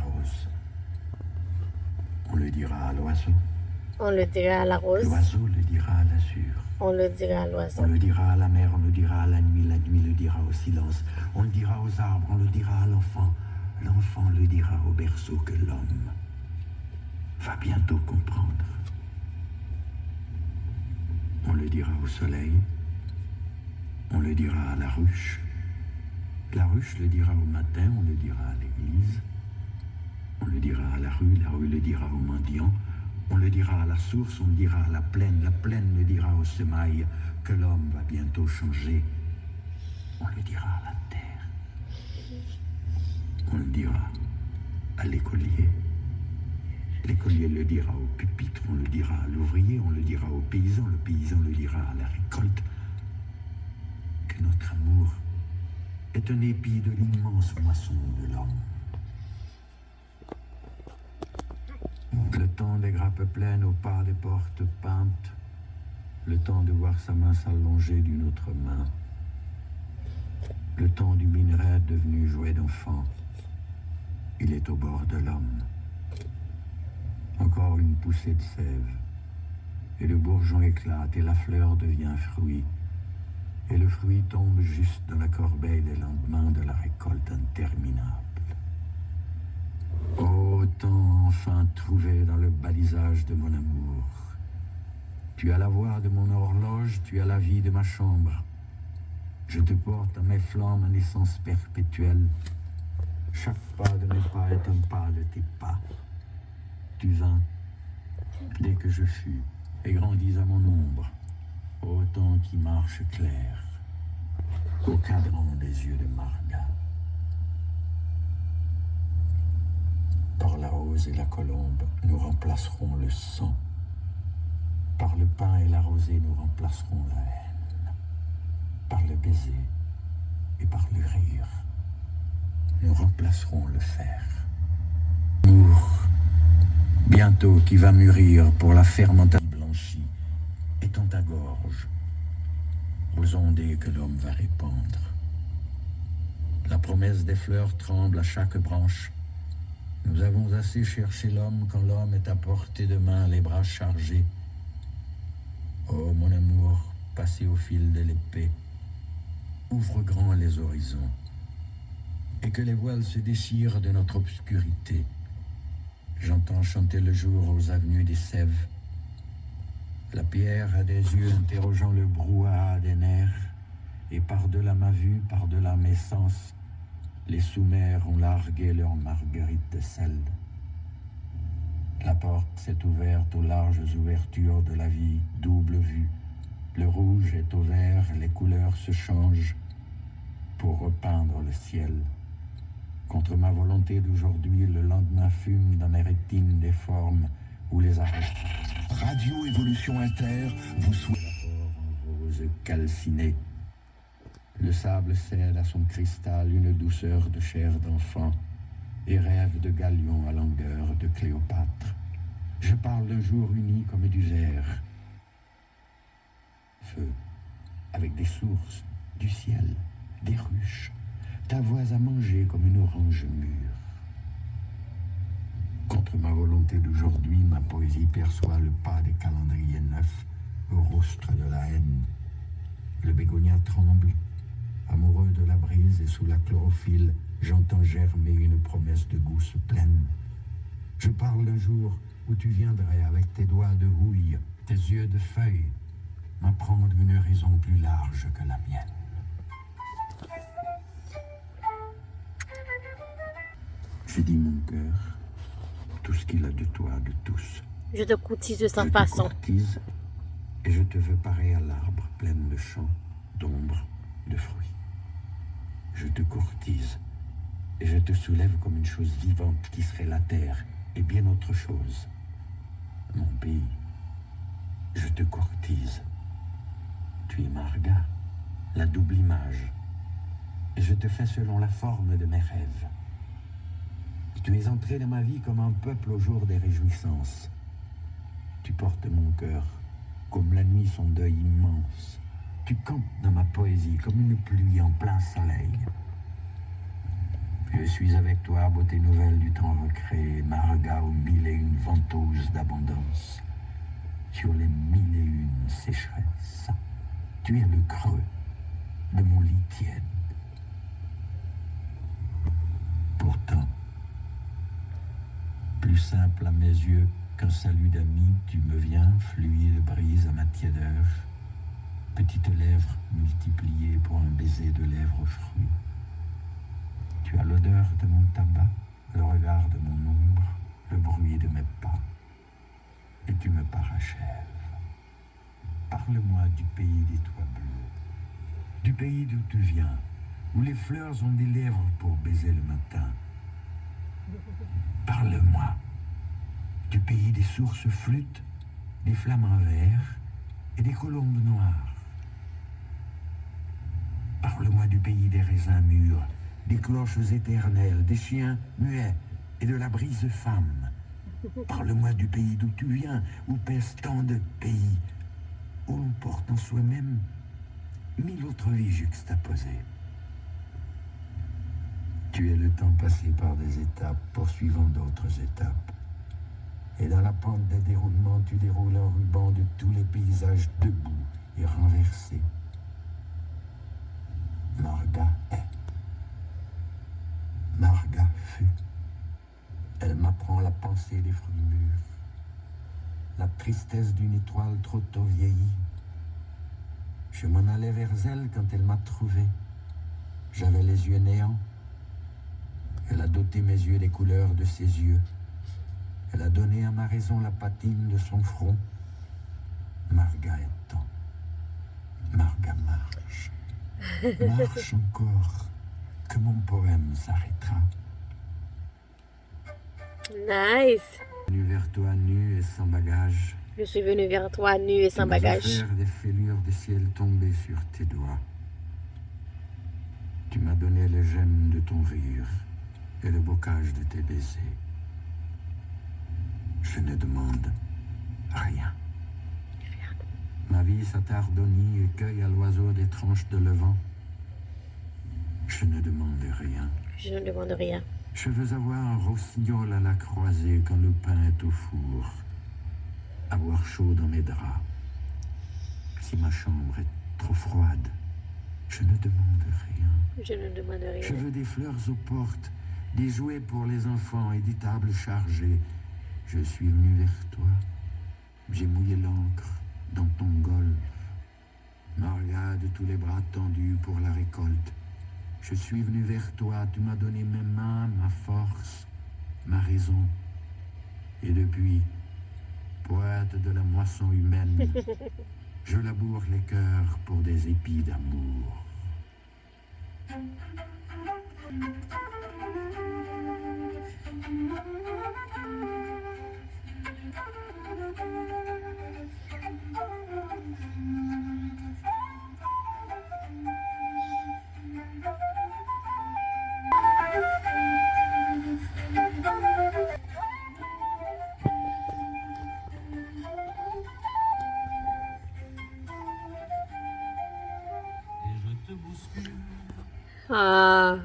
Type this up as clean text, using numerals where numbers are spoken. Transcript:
rose. On le dira à l'oiseau. On le dira à la rose. L'oiseau le dira à l'azur. On le dira à l'oiseau. On le dira à la mer, on le dira à la nuit le dira au silence. On le dira aux arbres, on le dira à l'enfant. L'enfant le dira au berceau que l'homme va bientôt comprendre. On le dira au soleil, on le dira à la ruche le dira au matin, on le dira à l'église, on le dira à la rue le dira au mendiant, on le dira à la source, on le dira à la plaine le dira au semail, que l'homme va bientôt changer, on le dira à la terre, on le dira à l'écolier. L'écolier le dira au pupitre, on le dira à l'ouvrier, on le dira au paysan, le paysan le dira à la récolte. Que notre amour est un épi de l'immense moisson de l'homme. Le temps des grappes pleines au pas des portes peintes, le temps de voir sa main s'allonger d'une autre main, le temps du minerai devenu jouet d'enfant, il est au bord de l'homme. Encore une poussée de sève, et le bourgeon éclate, et la fleur devient fruit, et le fruit tombe juste dans la corbeille des lendemains de la récolte interminable. Ô temps enfin trouvé dans le balisage de mon amour, tu as la voix de mon horloge, tu as la vie de ma chambre, je te porte à mes flancs ma naissance perpétuelle, chaque pas de mes pas est un pas de tes pas. Tu vins, dès que je fus, et grandis à mon ombre, ô temps qui marche clair, au cadran des yeux de Marga. Par la rose et la colombe, nous remplacerons le sang. Par le pain et la rosée, nous remplacerons la haine. Par le baiser et par le rire, nous remplacerons le fer. Amour, bientôt qui va mûrir pour la fermentation blanchie, étend ta gorge aux ondées que l'homme va répandre. La promesse des fleurs tremble à chaque branche. Nous avons assez cherché l'homme quand l'homme est à portée de main, les bras chargés. Oh mon amour, passé au fil de l'épée, ouvre grand les horizons, et que les voiles se déchirent de notre obscurité. J'entends chanter le jour aux avenues des sèves. La pierre a des yeux interrogeant le brouhaha des nerfs, et par-delà ma vue, par-delà mes sens, les sous-mers ont largué leur marguerite de sel. La porte s'est ouverte aux larges ouvertures de la vie, double vue. Le rouge est au vert, les couleurs se changent pour repeindre le ciel. Contre ma volonté d'aujourd'hui, le lendemain fume dans mes rétines des formes où les arrêts. Radio Évolution Inter vous souhaite en rose calcinée. Le sable cède à son cristal une douceur de chair d'enfant et rêve de galion à longueur de Cléopâtre. Je parle d'un jour uni comme du verre. Feu, avec des sources, du ciel, des ruches, ta voix à manger comme une orange mûre. Contre ma volonté d'aujourd'hui, ma poésie perçoit le pas des calendriers neufs au rostre de la haine. Le bégonia tremble, amoureux de la brise, et sous la chlorophylle, j'entends germer une promesse de gousse pleine. Je parle le jour où tu viendrais avec tes doigts de houille, tes yeux de feuille, m'apprendre une raison plus large que la mienne. Je dis mon cœur, tout ce qu'il a de toi, de tous. Je te courtise de sa Je façon. te courtise, et je te veux pareil à l'arbre pleine de champs, d'ombre, de fruits. Je te courtise, et je te soulève comme une chose vivante qui serait la terre, et bien autre chose. Mon pays, je te courtise. Tu es Marga, la double image, et je te fais selon la forme de mes rêves. Tu es entré dans ma vie comme un peuple au jour des réjouissances. Tu portes mon cœur comme la nuit son deuil immense. Tu campes dans ma poésie comme une pluie en plein soleil. Je suis avec toi, beauté nouvelle du temps recréé, Marga aux mille et une ventouses d'abondance, sur les mille et une sécheresses. Tu es le creux de mon lit tiède. Pourtant, plus simple à mes yeux qu'un salut d'amis, tu me viens, fluide brise à ma tiédeur, petites lèvres multipliées pour un baiser de lèvres fruits. Tu as l'odeur de mon tabac, le regard de mon ombre, le bruit de mes pas, et tu me parachèves. Parle-moi du pays des toits bleus, du pays d'où tu viens, où les fleurs ont des lèvres pour baiser le matin. Parle-moi du pays des sources flûtes, des flamants verts et des colombes noires. Parle-moi du pays des raisins mûrs, des cloches éternelles, des chiens muets et de la brise femme. Parle-moi du pays d'où tu viens, où pèsent tant de pays, où l'on porte en soi-même mille autres vies juxtaposées. Tu es le temps passé par des étapes, poursuivant d'autres étapes. Et dans la pente des déroulements, tu déroules un ruban de tous les paysages debout et renversés. Marga est. Marga fut. Elle m'apprend la pensée des fruits mûrs, la tristesse d'une étoile trop tôt vieillie. Je m'en allais vers elle quand elle m'a trouvé. J'avais les yeux néants. Elle a doté mes yeux des couleurs de ses yeux. Elle a donné à ma raison la patine de son front. Marga est temps. Marga marche. Marche encore, que mon poème s'arrêtera. Nice. Venu vers toi nu et sans bagage. Je suis venu vers toi nu et sans Tu m'as bagage. offert des fêlures de ciel tombées sur tes doigts. Tu m'as donné les gemmes de ton rire et le bocage de tes baisers. Je ne demande rien. Ma vie s'attardonie et cueille à l'oiseau des tranches de levant. Je ne demande rien. Je ne demande rien. Je veux avoir un rossignol à la croisée quand le pain est au four. Avoir chaud dans mes draps. Si ma chambre est trop froide, je ne demande rien. Je ne demande Je rien. veux des fleurs aux portes, des jouets pour les enfants et des tables chargées. Je suis venu vers toi. J'ai mouillé l'encre dans ton golfe. Marga de tous les bras tendus pour la récolte. Je suis venu vers toi, tu m'as donné mes mains, ma force, ma raison. Et depuis, poète de la moisson humaine, je laboure les cœurs pour des épis d'amour. Ah.